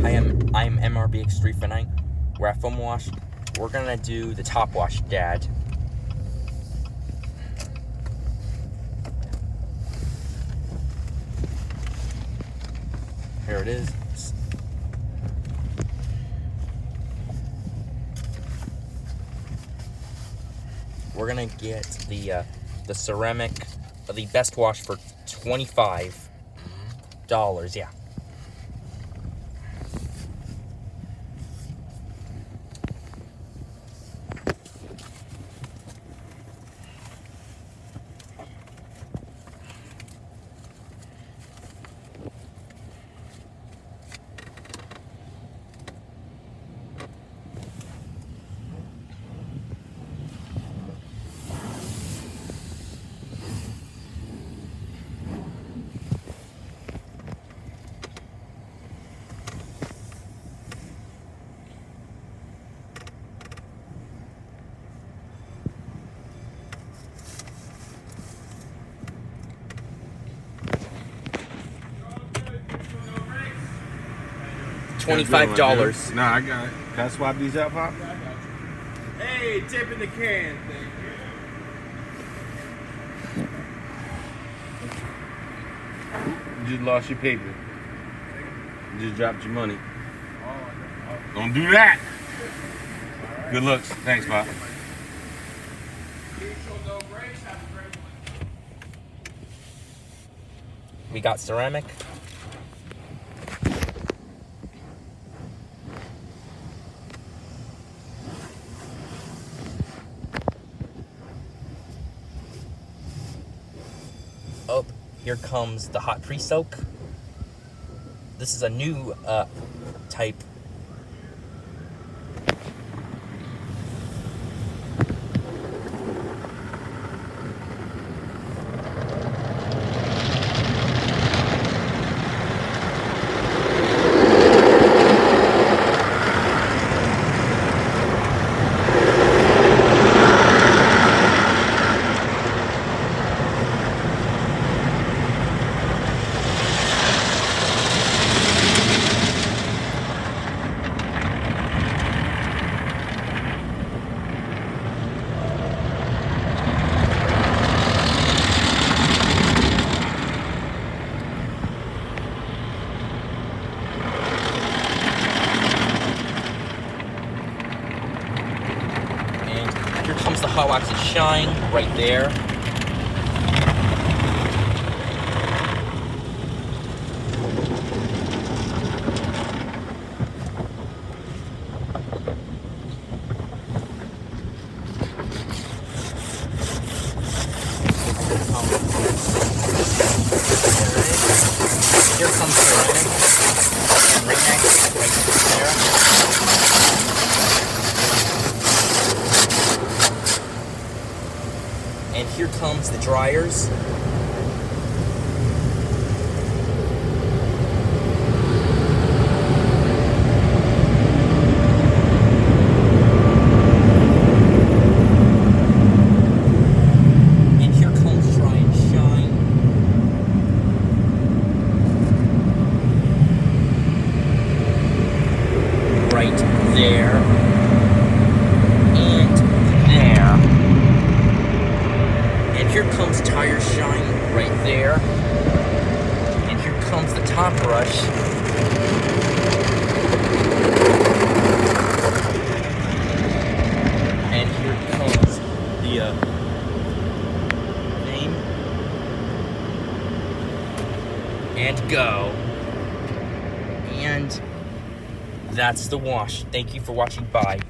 Hi, I'm MRBX359. We're at foam wash. We're gonna do the top wash, Dad. Here it is. We're gonna get the ceramic, the best wash for $25. Yeah. $25. Nah, I got it. Can I swap these out, Pop? Hey, tip in the can. You just lost your paper. You just dropped your money. Don't do that. Good looks. Thanks, Pop. We got ceramic. Oh, here comes the hot pre-soak. This is a new type. Here comes the hot wax and shine right there. Here comes ceramic. Right next, right there. And here comes the dryers. And here comes dry and shine. Right there. And there. And here comes tire shine right there. And here comes the top brush. And here comes the name. And go. And that's the wash. Thank you for watching. Bye.